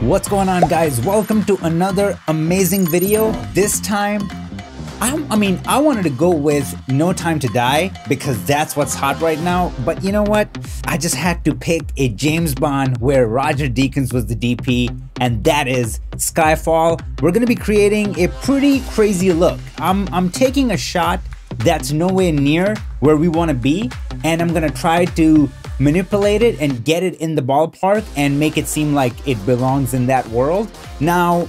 What's going on, guys? Welcome to another amazing video. This time, I wanted to go with No Time to Die because that's what's hot right now. But you know what? I just had to pick a James Bond where Roger Deakins was the DP, and that is Skyfall. We're gonna be creating a pretty crazy look. I'm taking a shot that's nowhere near where we want to be, and I'm gonna try to manipulate it and get it in the ballpark and make it seem like it belongs in that world. Now,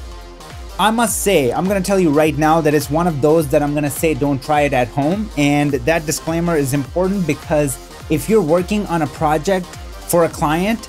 I must say, I'm gonna tell you right now that it's one of those that I'm gonna say don't try it at home, and that disclaimer is important because if you're working on a project for a client,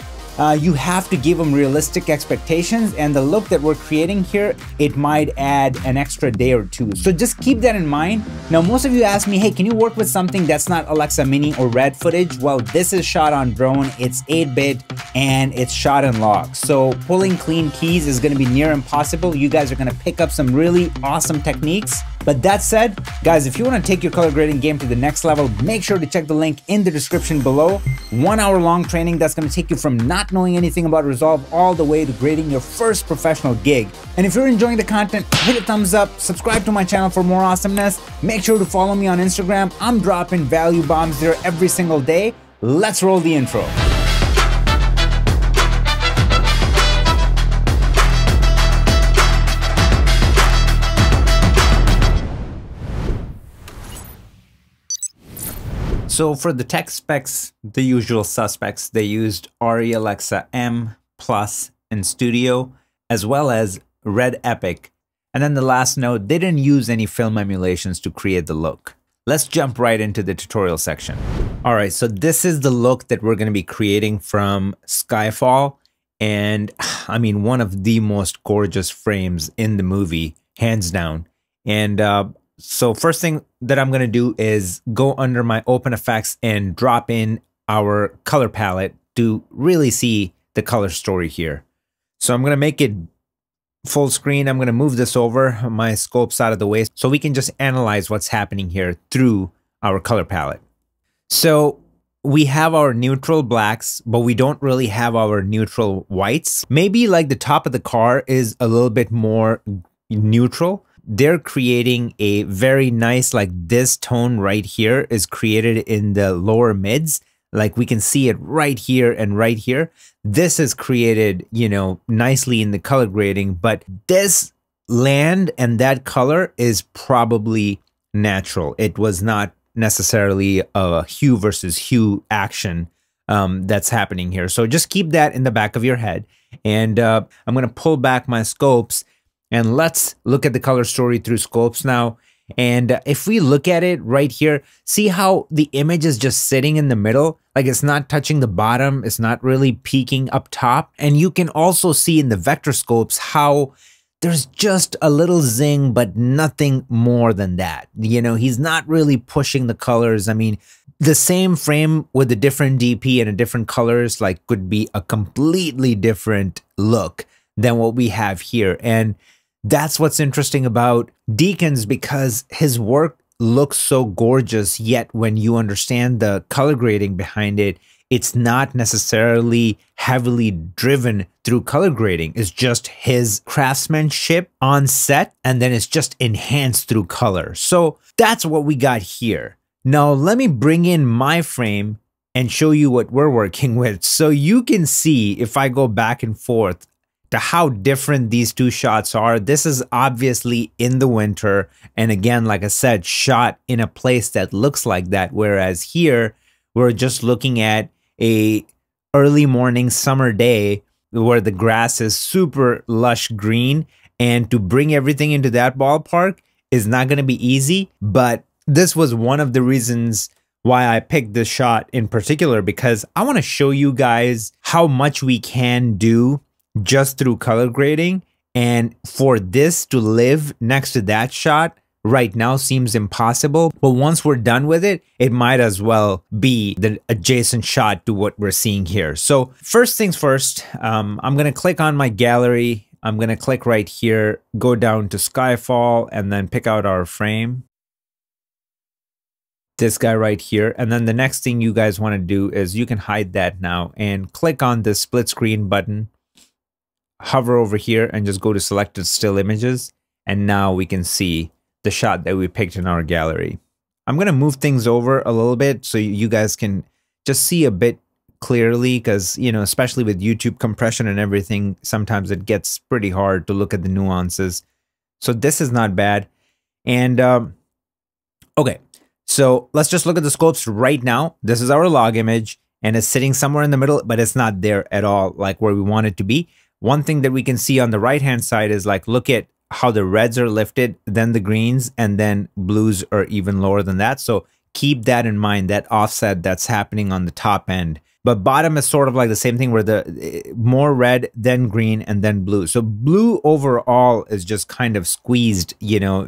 you have to give them realistic expectations, and the look that we're creating here, it might add an extra day or two. So just keep that in mind. Now, most of you ask me, hey, can you work with something that's not Alexa Mini or RAD footage? Well, this is shot on drone, it's 8-bit, and it's shot in log. So pulling clean keys is gonna be near impossible. You guys are gonna pick up some really awesome techniques. But that said, guys, if you wanna take your color grading game to the next level, make sure to check the link in the description below. 1 hour long training that's gonna take you from not knowing anything about Resolve all the way to grading your first professional gig. And if you're enjoying the content, hit a thumbs up, subscribe to my channel for more awesomeness. Make sure to follow me on Instagram. I'm dropping value bombs there every single day. Let's roll the intro. So for the tech specs, the usual suspects, they used ARRI Alexa M Plus in Studio, as well as Red Epic. And then the last note, they didn't use any film emulations to create the look. Let's jump right into the tutorial section. All right, so this is the look that we're gonna be creating from Skyfall. And I mean, one of the most gorgeous frames in the movie, hands down. And so first thing that I'm going to do is go under my open effects and drop in our color palette to really see the color story here. So I'm going to make it full screen. I'm going to move this over, my scopes out of the way, so we can just analyze what's happening here through our color palette. So we have our neutral blacks, but we don't really have our neutral whites. Maybe like the top of the car is a little bit more neutral. They're creating a very nice, like this tone right here is created in the lower mids. Like we can see it right here and right here. This is created, you know, nicely in the color grading, but this land and that color is probably natural. It was not necessarily a hue versus hue action that's happening here. So just keep that in the back of your head. And I'm going to pull back my scopes. And let's look at the color story through scopes now. And if we look at it right here, see how the image is just sitting in the middle? Like it's not touching the bottom, it's not really peaking up top. And you can also see in the vector scopes how there's just a little zing, but nothing more than that. You know, he's not really pushing the colors. I mean, the same frame with a different DP and a different colors, like could be a completely different look than what we have here. And that's what's interesting about Deakins, because his work looks so gorgeous, yet when you understand the color grading behind it, it's not necessarily heavily driven through color grading. It's just his craftsmanship on set, and then it's just enhanced through color. So that's what we got here. Now let me bring in my frame and show you what we're working with. So you can see if I go back and forth to how different these two shots are. This is obviously in the winter, and again, like I said, shot in a place that looks like that, whereas here we're just looking at a early morning summer day where the grass is super lush green, and to bring everything into that ballpark is not going to be easy. But this was one of the reasons why I picked this shot in particular, because I want to show you guys how much we can do just through color grading. And for this to live next to that shot right now seems impossible, but once we're done with it, it might as well be the adjacent shot to what we're seeing here. So first things first, I'm going to click on my gallery. I'm going to click right here, go down to Skyfall, and then pick out our frame. This guy right here. And then the next thing you guys want to do is you can hide that now and click on the split screen button. hover over here and just go to selected still images. And now we can see the shot that we picked in our gallery. I'm going to move things over a little bit so you guys can just see a bit clearly, because, you know, especially with YouTube compression and everything, sometimes it gets pretty hard to look at the nuances. So this is not bad. And okay, so let's just look at the scopes right now. This is our log image and it's sitting somewhere in the middle, but it's not there at all like where we want it to be. One thing that we can see on the right hand side is like, look at how the reds are lifted, then the greens, and then blues are even lower than that. So keep that in mind, that offset that's happening on the top end. But bottom is sort of like the same thing where the more red, then green, and then blue. So blue overall is just kind of squeezed, you know,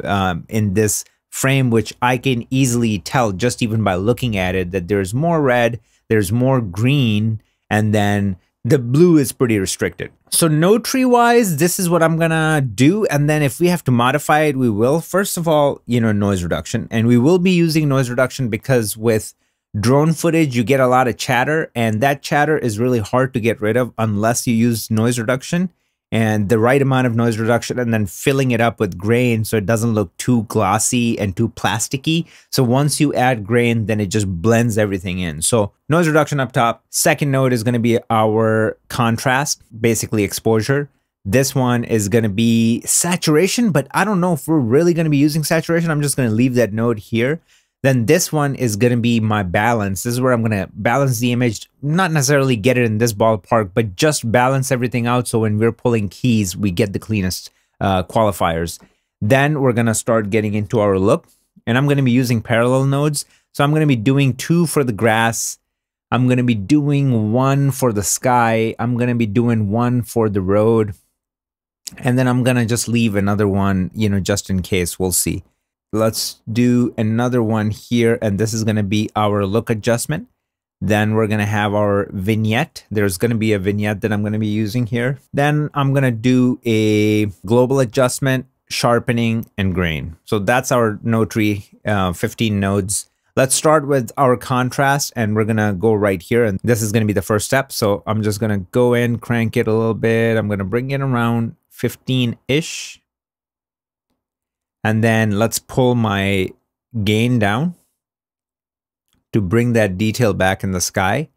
in this frame, which I can easily tell just even by looking at it, that there's more red, there's more green, and then the blue is pretty restricted. So node tree wise, this is what I'm gonna do. And then if we have to modify it, we will. First of all, you know, noise reduction. And we will be using noise reduction because with drone footage, you get a lot of chatter, and that chatter is really hard to get rid of unless you use noise reduction and the right amount of noise reduction, and then filling it up with grain so it doesn't look too glossy and too plasticky. So once you add grain, then it just blends everything in. So noise reduction up top. Second node is going to be our contrast, basically exposure. This one is going to be saturation, but I don't know if we're really going to be using saturation. I'm just going to leave that node here. Then this one is going to be my balance. This is where I'm going to balance the image, not necessarily get it in this ballpark, but just balance everything out. So when we're pulling keys, we get the cleanest qualifiers. Then we're going to start getting into our look, and I'm going to be using parallel nodes. So I'm going to be doing 2 for the grass. I'm going to be doing 1 for the sky. I'm going to be doing 1 for the road. And then I'm going to just leave another one, you know, just in case. We'll see. Let's do another one here, and this is going to be our look adjustment. Then we're going to have our vignette. There's going to be a vignette that I'm going to be using here. Then I'm going to do a global adjustment, sharpening, and grain. So that's our node tree, 15 nodes. Let's start with our contrast, and we're going to go right here, and this is going to be the first step. So I'm just going to go in, crank it a little bit. I'm going to bring it around 15-ish. And then let's pull my gain down to bring that detail back in the sky.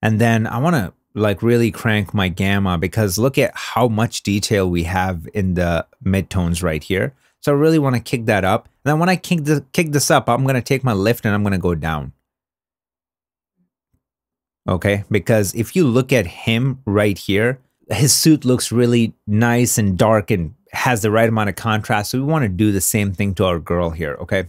And then I want to like really crank my gamma, because look at how much detail we have in the midtones right here. So I really want to kick that up. And then when I kick this up, I'm going to take my lift and I'm going to go down. Okay, because if you look at him right here, his suit looks really nice and dark and has the right amount of contrast. So we want to do the same thing to our girl here. Okay,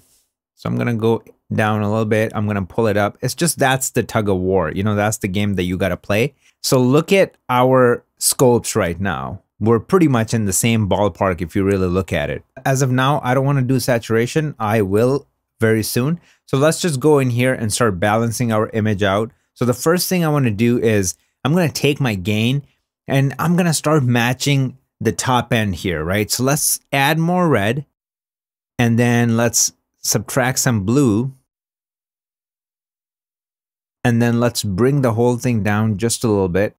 so I'm going to go down a little bit. I'm going to pull it up. It's just, that's the tug of war. You know, that's the game that you got to play. So look at our scopes right now. We're pretty much in the same ballpark if you really look at it. As of now, I don't want to do saturation. I will very soon. So let's just go in here and start balancing our image out. So the first thing I want to do is I'm going to take my gain and I'm going to start matching the top end here, right? So let's add more red, and then let's subtract some blue, and then let's bring the whole thing down just a little bit.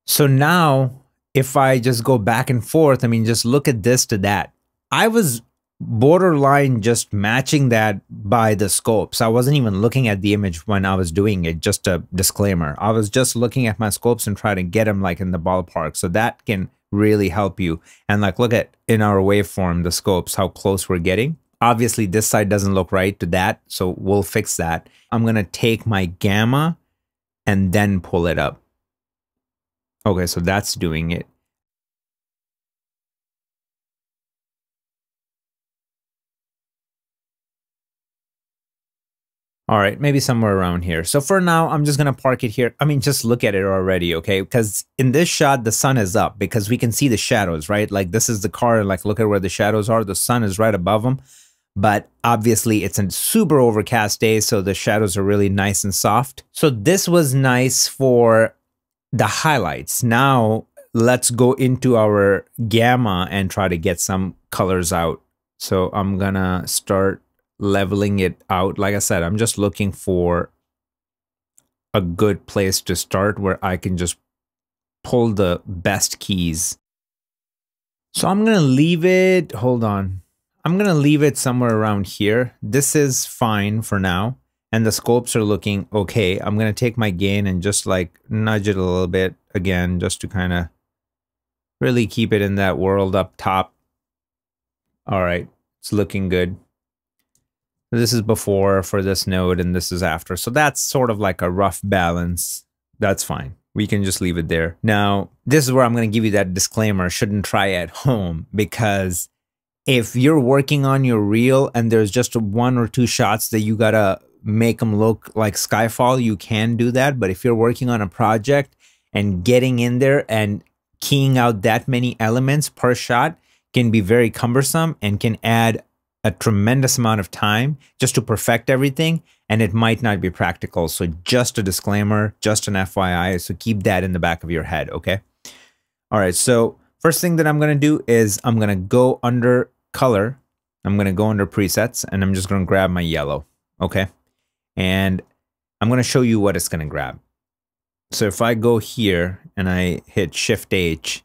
So now if I just go back and forth, I mean, just look at this to that. I was borderline just matching that by the scopes. I wasn't even looking at the image when I was doing it, just a disclaimer. I was just looking at my scopes and trying to get them like in the ballpark. So that can really help you. And like, look at in our waveform, the scopes, how close we're getting. Obviously this side doesn't look right to that, so we'll fix that. I'm going to take my gamma and then pull it up. Okay, so that's doing it. All right, maybe somewhere around here. So for now, I'm just going to park it here. I mean, just look at it already, okay? Because in this shot, the sun is up because we can see the shadows, right? Like this is the car, like look at where the shadows are. The sun is right above them. But obviously it's a super overcast day, so the shadows are really nice and soft. So this was nice for the highlights. Now let's go into our gamma and try to get some colors out. So I'm going to start leveling it out. Like I said, I'm just looking for a good place to start where I can just pull the best keys. So I'm going to leave it, hold on. I'm going to leave it somewhere around here. This is fine for now. And the scopes are looking okay. I'm going to take my gain and just like nudge it a little bit again, just to kind of really keep it in that world up top. All right, it's looking good. This is before for this node and this is after. So that's sort of like a rough balance. That's fine. We can just leave it there. Now, this is where I'm going to give you that disclaimer, shouldn't try at home, because if you're working on your reel and there's just 1 or 2 shots that you got to make them look like Skyfall, you can do that. But if you're working on a project and getting in there and keying out that many elements per shot can be very cumbersome and can add a tremendous amount of time just to perfect everything, and it might not be practical. So just a disclaimer, just an FYI, so keep that in the back of your head, okay? All right, so first thing that I'm gonna do is I'm gonna go under color, I'm gonna go under presets, and I'm just gonna grab my yellow, okay? And I'm gonna show you what it's gonna grab. So if I go here and I hit Shift H,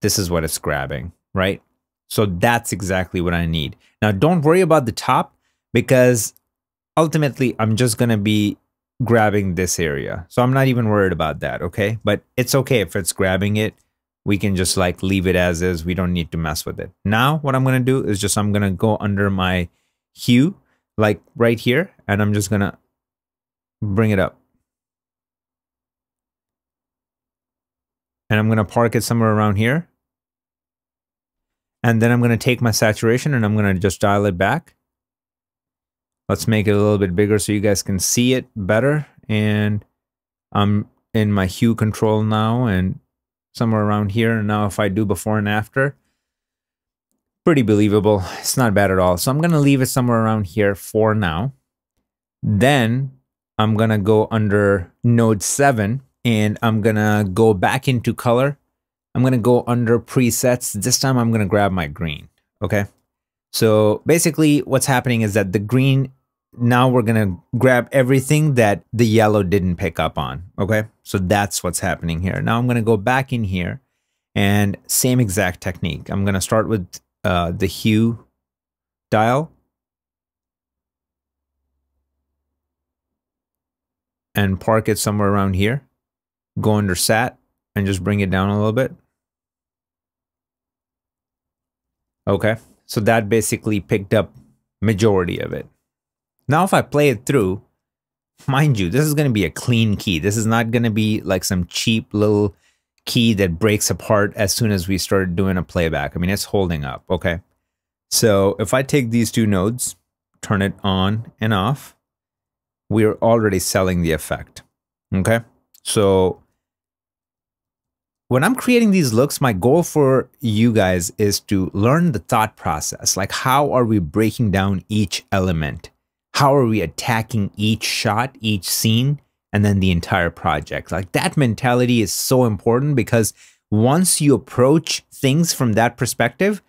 this is what it's grabbing, right? So that's exactly what I need. Now, don't worry about the top, because ultimately I'm just going to be grabbing this area. So I'm not even worried about that, okay? But it's okay if it's grabbing it. We can just like leave it as is. We don't need to mess with it. Now, what I'm going to do is just I'm going to go under my hue, like right here, and I'm just going to bring it up. And I'm going to park it somewhere around here. And then I'm going to take my saturation and I'm going to just dial it back. Let's make it a little bit bigger so you guys can see it better. And I'm in my hue control now and somewhere around here. And now if I do before and after, pretty believable. It's not bad at all. So I'm going to leave it somewhere around here for now. Then I'm going to go under node 7 and I'm going to go back into color. I'm going to go under presets. This time I'm going to grab my green. Okay. So basically what's happening is that the green, now we're going to grab everything that the yellow didn't pick up on. Okay. So that's what's happening here. Now I'm going to go back in here and same exact technique. I'm going to start with the hue dial. And park it somewhere around here. Go under sat and just bring it down a little bit. Okay, so that basically picked up majority of it. Now if I play it through, mind you, this is going to be a clean key. This is not going to be like some cheap little key that breaks apart as soon as we start doing a playback. I mean, it's holding up, okay? So if I take these 2 nodes, turn it on and off, we're already selling the effect, okay? So when I'm creating these looks, my goal for you guys is to learn the thought process. Like, how are we breaking down each element? How are we attacking each shot, each scene, and then the entire project? Like, that mentality is so important, because once you approach things from that perspective,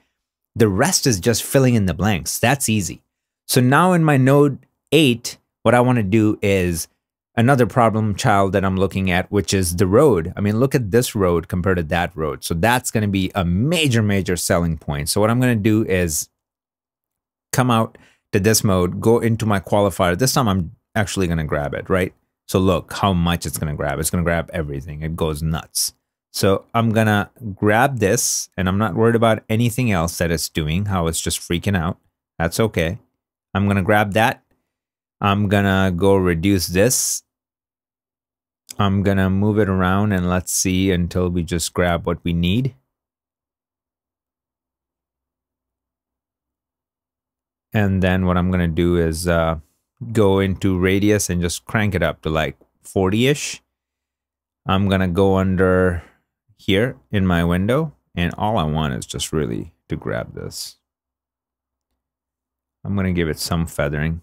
the rest is just filling in the blanks. That's easy. So now in my node 8, what I want to do is another problem child that I'm looking at, which is the road. I mean, look at this road compared to that road. So that's going to be a major, major selling point. So what I'm going to do is come out to this mode, go into my qualifier. This time I'm actually going to grab it, right? So look how much it's going to grab. It's going to grab everything. It goes nuts. So I'm going to grab this, and I'm not worried about anything else that it's doing, how it's just freaking out. That's okay. I'm going to grab that. I'm going to go reduce this. I'm going to move it around and let's see until we just grab what we need. And then what I'm going to do is go into radius and just crank it up to like 40-ish. I'm going to go under here in my window, and all I want is just really to grab this. I'm going to give it some feathering.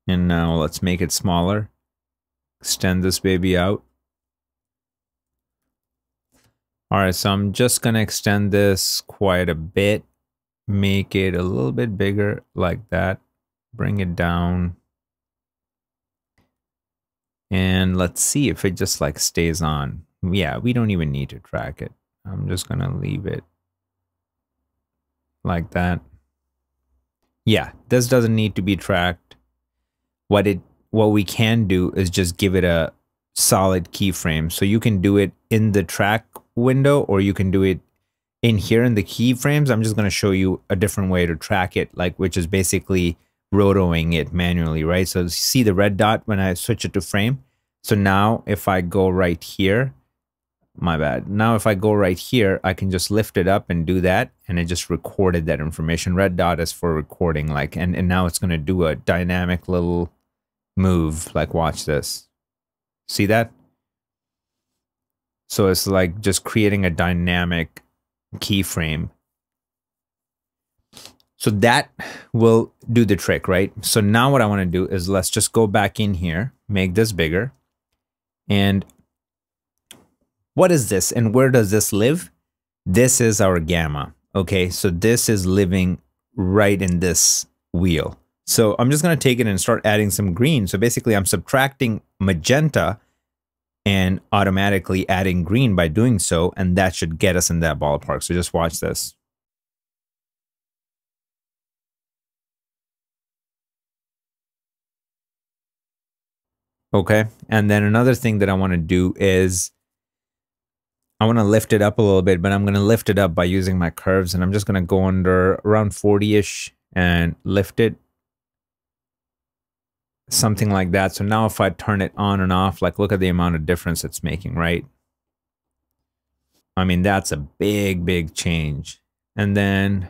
And now let's make it smaller. Extend this baby out. All right, so I'm just going to extend this quite a bit. Make it a little bit bigger like that. Bring it down. And let's see if it just like stays on. Yeah, we don't even need to track it. I'm just going to leave it like that. Yeah, this doesn't need to be tracked. What we can do is just give it a solid keyframe. So you can do it in the track window, or you can do it in here in the keyframes. I'm just going to show you a different way to track it, like, which is basically rotoing it manually, right? So see the red dot when I switch it to frame. So now if I go right here, my bad. Now if I go right here, I can just lift it up and do that, and it just recorded that information. Red dot is for recording, like, and now it's going to do a dynamic little move, like, watch this. See that? So it's like just creating a dynamic keyframe. So that will do the trick, right? So now what I want to do is let's just go back in here, make this bigger. And what is this and where does this live? This is our gamma. Okay, so this is living right in this wheel. So I'm just going to take it and start adding some green. So basically I'm subtracting magenta and automatically adding green by doing so, and that should get us in that ballpark. So just watch this. Okay, and then another thing that I want to do is I want to lift it up a little bit, but I'm going to lift it up by using my curves, and I'm just going to go under around 40-ish and lift it. Something like that. So now if I turn it on and off, like, look at the amount of difference it's making, right? I mean, that's a big, big change. And then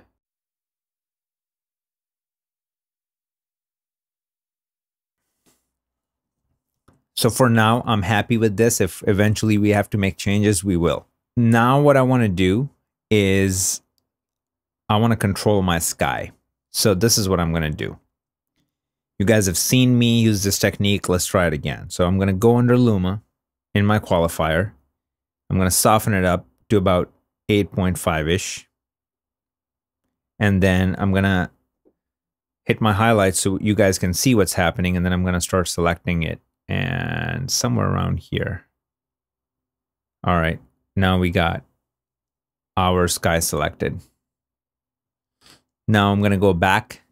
so for now, I'm happy with this. If eventually we have to make changes, we will. Now what I want to do is I want to control my sky. So this is what I'm going to do. You guys have seen me use this technique. Let's try it again. So I'm going to go under Luma in my qualifier. I'm going to soften it up to about 8.5-ish. And then I'm going to hit my highlights so you guys can see what's happening. And then I'm going to start selecting it. And somewhere around here. All right, now we got our sky selected. Now I'm going to go back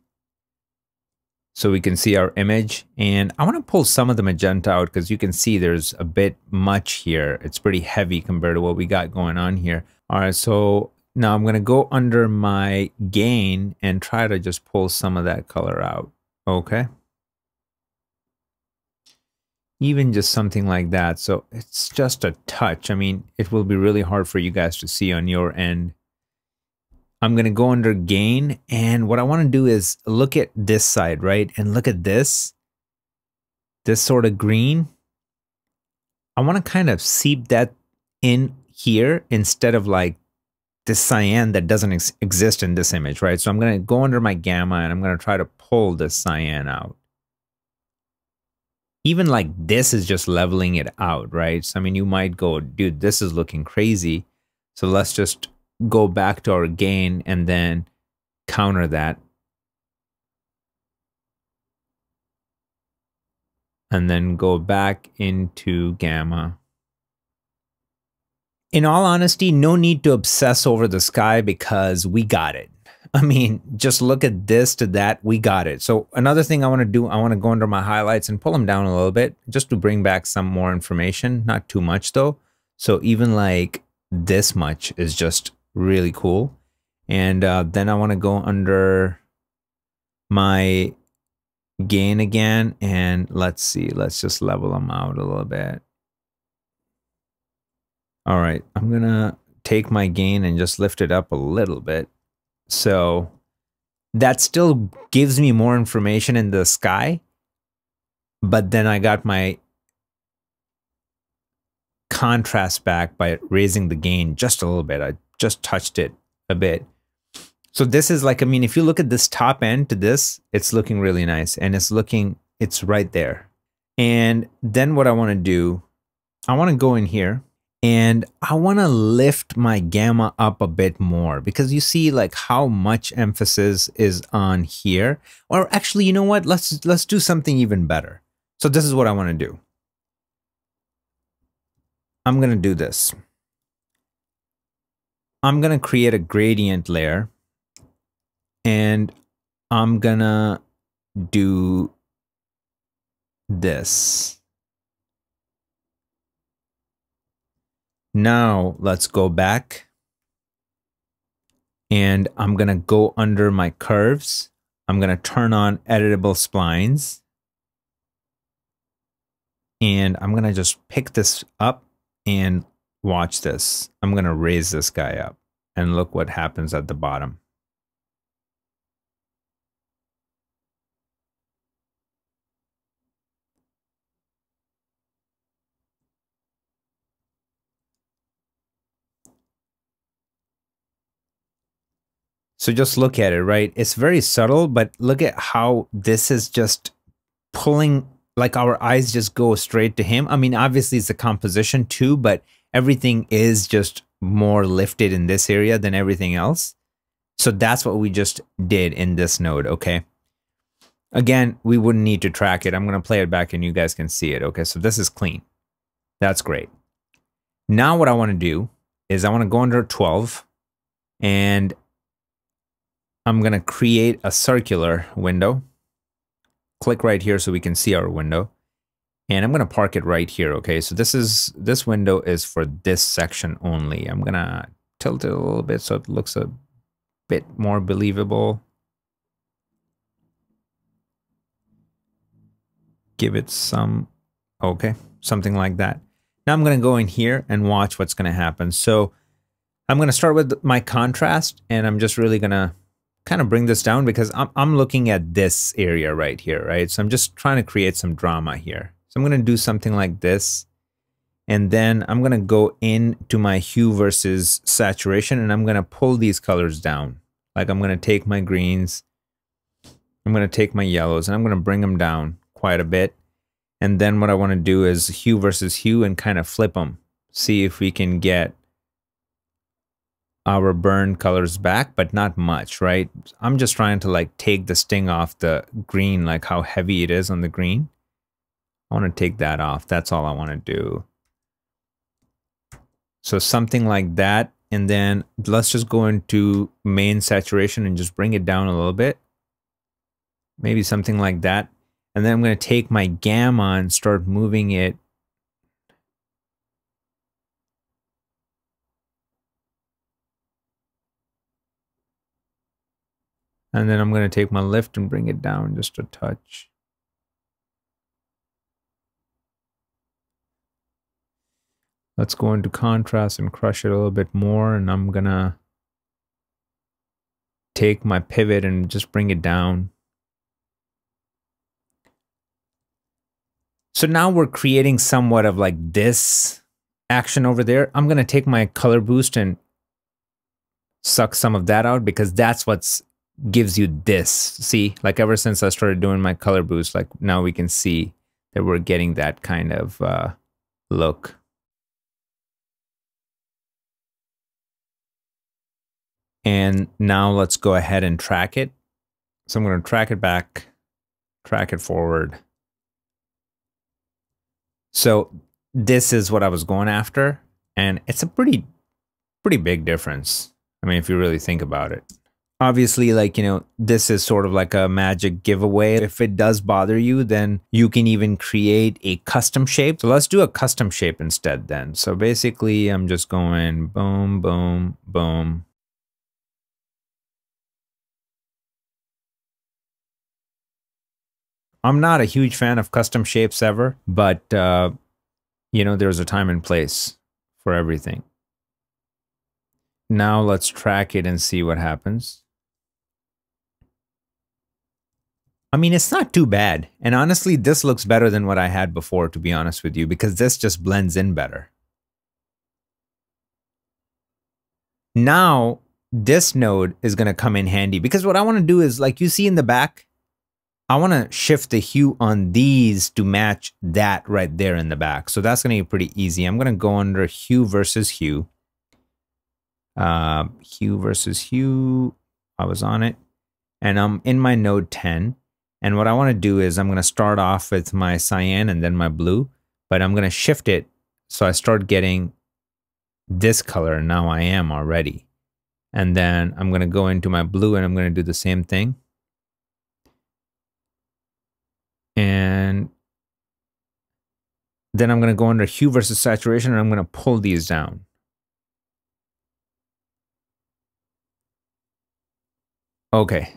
so we can see our image. And I want to pull some of the magenta out because you can see there's a bit much here. It's pretty heavy compared to what we got going on here. All right, so now I'm going to go under my gain and try to just pull some of that color out. Okay. Even just something like that. So it's just a touch. I mean, it will be really hard for you guys to see on your end. I'm going to go under gain. And what I want to do is look at this side, right? And look at this sort of green. I want to kind of seep that in here instead of like this cyan that doesn't exist in this image, right? So I'm going to go under my gamma and I'm going to try to pull this cyan out. Even like this is just leveling it out, right? So, I mean, you might go, dude, this is looking crazy. So let's just go back to our gain and then counter that. And then go back into gamma. In all honesty, no need to obsess over the sky because we got it. I mean, just look at this to that, we got it. So another thing I want to do, I want to go under my highlights and pull them down a little bit just to bring back some more information. Not too much though. So even like this much is just really cool. And then I want to go under my gain again. And let's see, let's just level them out a little bit. All right, I'm going to take my gain and just lift it up a little bit. So that still gives me more information in the sky, but then I got my contrast back by raising the gain just a little bit. I just touched it a bit. So this is like, I mean, if you look at this top end to this, it's looking really nice and it's right there. And then what I want to do, I want to go in here. And I want to lift my gamma up a bit more because you see like how much emphasis is on here. Or actually, you know what? Let's do something even better. So this is what I want to do. I'm going to do this. I'm going to create a gradient layer, and I'm going to do this. Now let's go back, and I'm going to go under my curves. I'm going to turn on editable splines, and I'm going to just pick this up and watch this. I'm going to raise this guy up, and look what happens at the bottom. So just look at it, right? It's very subtle, but look at how this is just pulling, like our eyes just go straight to him. I mean, obviously it's a composition too, but everything is just more lifted in this area than everything else. So that's what we just did in this node, okay? Again, we wouldn't need to track it. I'm going to play it back and you guys can see it. Okay, so this is clean. That's great. Now what I want to do is I want to go under 12 and I'm going to create a circular window. Click right here so we can see our window. And I'm going to park it right here, okay? So this window is for this section only. I'm going to tilt it a little bit so it looks a bit more believable. Give it some, okay, something like that. Now I'm going to go in here and watch what's going to happen. So I'm going to start with my contrast, and I'm just really going to kind of bring this down because I'm looking at this area right here, right? So I'm just trying to create some drama here. So I'm going to do something like this, and then I'm going to go into my hue versus saturation, and I'm going to pull these colors down. Like I'm going to take my greens, I'm going to take my yellows, and I'm going to bring them down quite a bit. And then what I want to do is hue versus hue and kind of flip them. See if we can get our burn colors back, but not much, right? I'm just trying to like take the sting off the green, like how heavy it is on the green. I want to take that off. That's all I want to do. So something like that. And then let's just go into main saturation and just bring it down a little bit. Maybe something like that. And then I'm going to take my gamma and start moving it. And then I'm going to take my lift and bring it down just a touch. Let's go into contrast and crush it a little bit more. And I'm going to take my pivot and just bring it down. So now we're creating somewhat of like this action over there. I'm going to take my color boost and suck some of that out because that's what's gives you this. See, like ever since I started doing my color boost, like now we can see that we're getting that kind of look. And now let's go ahead and track it. So I'm going to track it back, track it forward. So this is what I was going after, and it's a pretty big difference. I mean, if you really think about it. Obviously, like, you know, this is sort of like a magic giveaway. If it does bother you, then you can even create a custom shape. So let's do a custom shape instead then. So basically, I'm just going boom, boom, boom. I'm not a huge fan of custom shapes ever, but, you know, there's a time and place for everything. Now let's track it and see what happens. I mean, it's not too bad. And honestly, this looks better than what I had before, to be honest with you, because this just blends in better. Now, this node is going to come in handy because what I want to do is, like you see in the back, I want to shift the hue on these to match that right there in the back. So that's going to be pretty easy. I'm going to go under hue versus hue. Hue versus hue. I was on it. And I'm in my node 10. And what I want to do is I'm going to start off with my cyan and then my blue. But I'm going to shift it So I start getting this color, and now I am already. And then I'm going to go into my blue and I'm going to do the same thing. And then I'm going to go under hue versus saturation and I'm going to pull these down. Okay,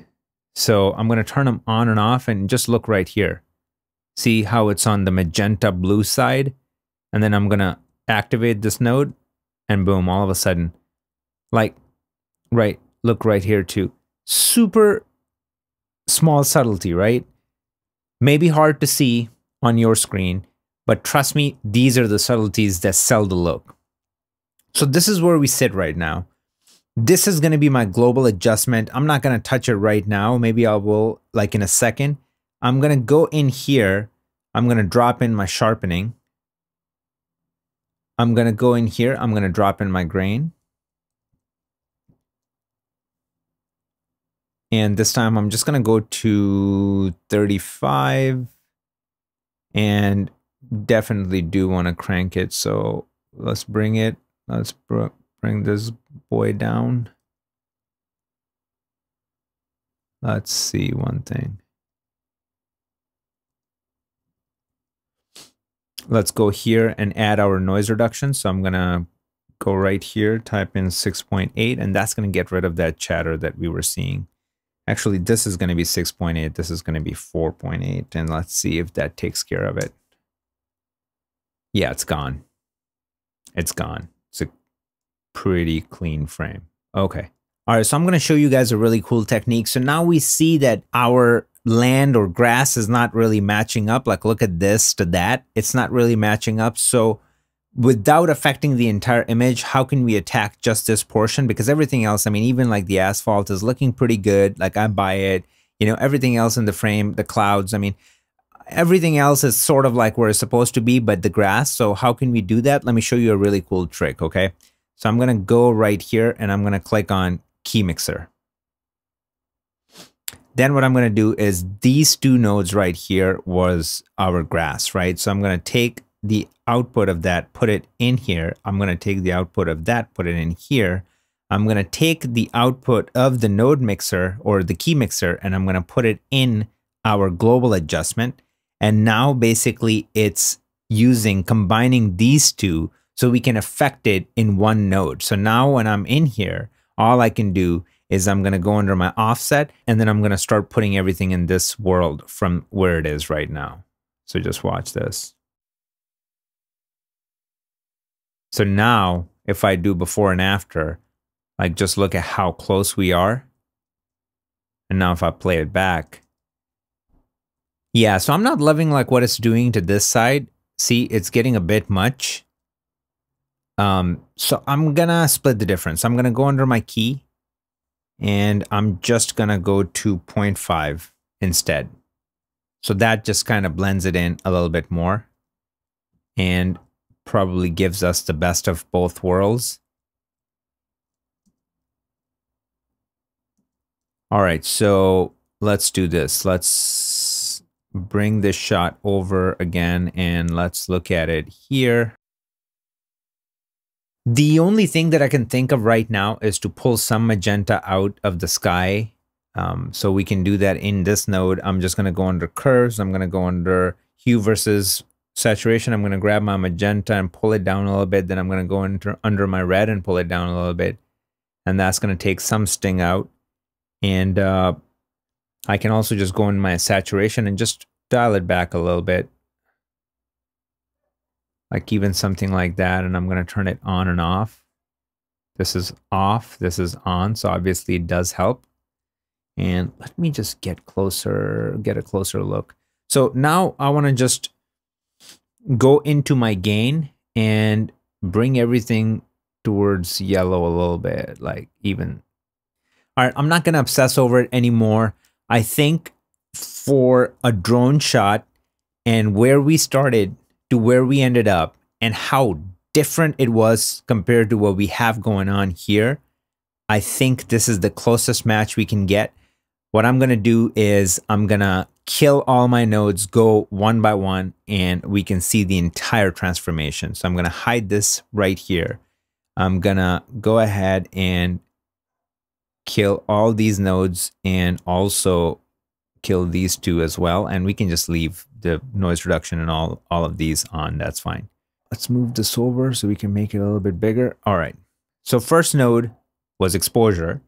so I'm going to turn them on and off and just look right here. See how it's on the magenta blue side? And then I'm going to activate this node and boom, all of a sudden, like, right, look right here too. Super small subtlety, right? Maybe hard to see on your screen, but trust me, these are the subtleties that sell the look. So this is where we sit right now. This is going to be my global adjustment. I'm not going to touch it right now. Maybe I will like in a second. I'm going to go in here. I'm going to drop in my sharpening. I'm going to go in here. I'm going to drop in my grain. And this time I'm just going to go to 35 and definitely do want to crank it. So let's bring it. Let's bring this boy down. Let's see one thing. Let's go here and add our noise reduction. So I'm going to go right here, type in 6.8, and that's going to get rid of that chatter that we were seeing. Actually, this is going to be 6.8. This is going to be 4.8. And let's see if that takes care of it. Yeah, it's gone. It's gone. It's a pretty clean frame. Okay. All right, so I'm going to show you guys a really cool technique. So now we see that our land or grass is not really matching up. Like, look at this to that. It's not really matching up. So without affecting the entire image, how can we attack just this portion? Because everything else, I mean, even like the asphalt is looking pretty good. Like, I buy it. You know, everything else in the frame, the clouds, I mean, everything else is sort of like where it's supposed to be, but the grass. So how can we do that? Let me show you a really cool trick, okay? So I'm going to go right here and I'm going to click on Key Mixer. Then what I'm going to do is these two nodes right here was our grass, right? So I'm going to take the output of that, put it in here. I'm going to take the output of that, put it in here. I'm going to take the output of the node mixer or the key mixer, and I'm going to put it in our global adjustment. And now basically it's combining these two so we can affect it in one node. So now when I'm in here, all I can do is I'm going to go under my offset and then I'm going to start putting everything in this world from where it is right now. So just watch this. So now if I do before and after, like just look at how close we are. And now if I play it back, yeah, so I'm not loving like what it's doing to this side. See, it's getting a bit much. So I'm gonna split the difference. I'm gonna go under my key and I'm just gonna go to 0.5 instead. So that just kind of blends it in a little bit more and probably gives us the best of both worlds. All right, so let's do this. Let's bring this shot over again and let's look at it here. The only thing that I can think of right now is to pull some magenta out of the sky. So we can do that in this node. I'm just going to go under curves. I'm going to go under hue versus saturation. I'm going to grab my magenta and pull it down a little bit. Then I'm going to go under my red and pull it down a little bit. And that's going to take some sting out. And I can also just go in my saturation and just dial it back a little bit. Like even something like that. And I'm going to turn it on and off. This is off. This is on. So obviously it does help. And let me just get closer, get a closer look. So now I want to just go into my gain and bring everything towards yellow a little bit, like even. All right, I'm not going to obsess over it anymore. I think for a drone shot and where we started to where we ended up and how different it was compared to what we have going on here, I think this is the closest match we can get. What I'm going to do is I'm going to kill all my nodes, go one by one, and we can see the entire transformation. So I'm going to hide this right here. I'm going to go ahead and kill all these nodes and also kill these two as well. And we can just leave the noise reduction and all of these on. That's fine. Let's move this over so we can make it a little bit bigger. All right. So first node was exposure.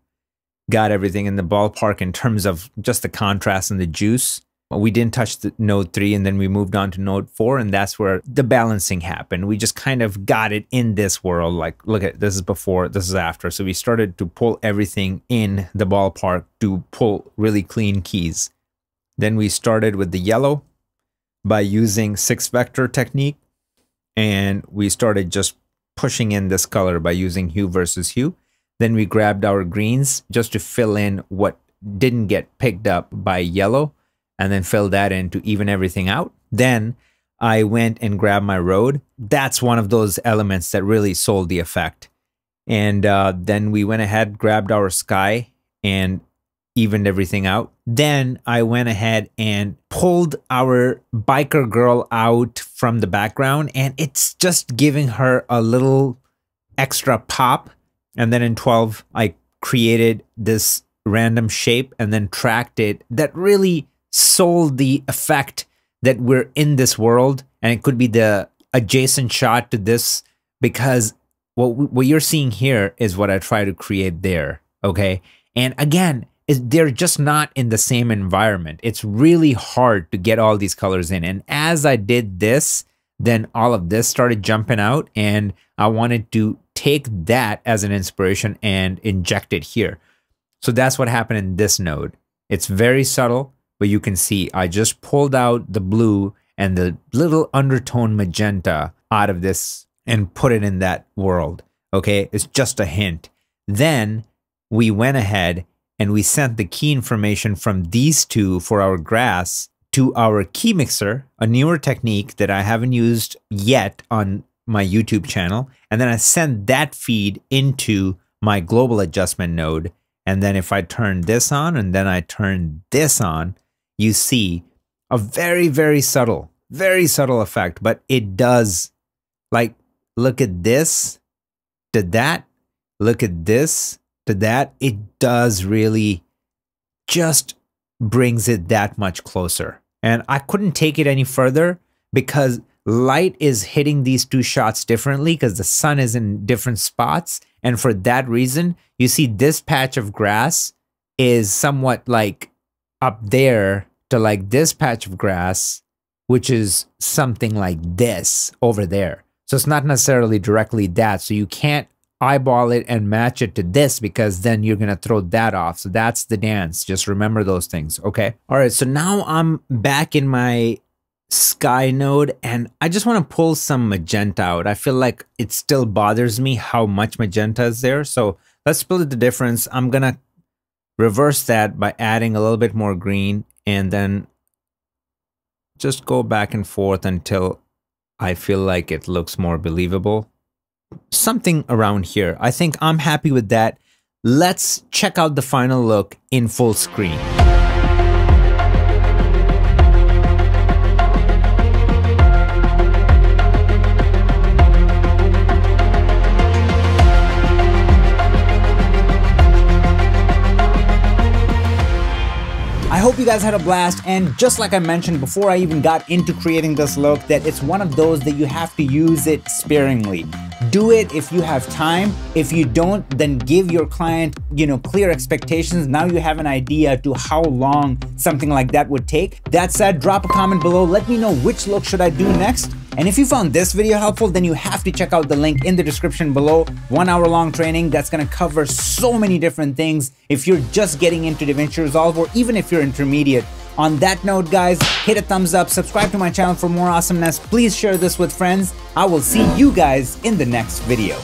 Got everything in the ballpark in terms of just the contrast and the juice. We didn't touch the node 3, and then we moved on to node 4, and that's where the balancing happened. We just kind of got it in this world. Like, look at this is before, this is after. So we started to pull everything in the ballpark to pull really clean keys. Then we started with the yellow by using 6 vector technique, and we started just pushing in this color by using hue versus hue. Then we grabbed our greens just to fill in what didn't get picked up by yellow, and then fill that in to even everything out. Then I went and grabbed my road. That's one of those elements that really sold the effect. And then we went ahead, grabbed our sky and evened everything out. Then I went ahead and pulled our biker girl out from the background, and it's just giving her a little extra pop. And then in 12, I created this random shape and then tracked it that really sold the effect that we're in this world, and it could be the adjacent shot to this, because what you're seeing here is what I try to create there, okay? And again, they're just not in the same environment. It's really hard to get all these colors in, and as I did this, then all of this started jumping out, and I wanted to take that as an inspiration and inject it here. So that's what happened in this node. It's very subtle, but you can see I just pulled out the blue and the little undertone magenta out of this and put it in that world. Okay, it's just a hint. Then we went ahead and we sent the key information from these two for our grass to our key mixer, a newer technique that I haven't used yet on my YouTube channel. And then I sent that feed into my global adjustment node. And then if I turn this on and then I turn this on, you see a very, very subtle effect, but it does, like, look at this to that, look at this to that. It does really just brings it that much closer. And I couldn't take it any further because light is hitting these two shots differently because the sun is in different spots. And for that reason, you see this patch of grass is somewhat like up there to like this patch of grass, which is something like this over there. So it's not necessarily directly that. So you can't eyeball it and match it to this because then you're going to throw that off. So that's the dance. Just remember those things. Okay. All right. So now I'm back in my sky node and I just want to pull some magenta out. I feel like it still bothers me how much magenta is there. So let's split the difference. I'm going to reverse that by adding a little bit more green and then just go back and forth until I feel like it looks more believable. Something around here. I think I'm happy with that. Let's check out the final look in full screen. I hope you guys had a blast, and just like I mentioned before I even got into creating this look, that it's one of those that you have to use it sparingly. Do it if you have time. If you don't, then give your client, clear expectations. Now you have an idea to how long something like that would take. That said, drop a comment below. Let me know which look should I do next. And if you found this video helpful, then you have to check out the link in the description below. 1 hour long training that's gonna cover so many different things if you're just getting into DaVinci Resolve or even if you're intermediate. On that note, guys, hit a thumbs up, subscribe to my channel for more awesomeness. Please share this with friends. I will see you guys in the next video.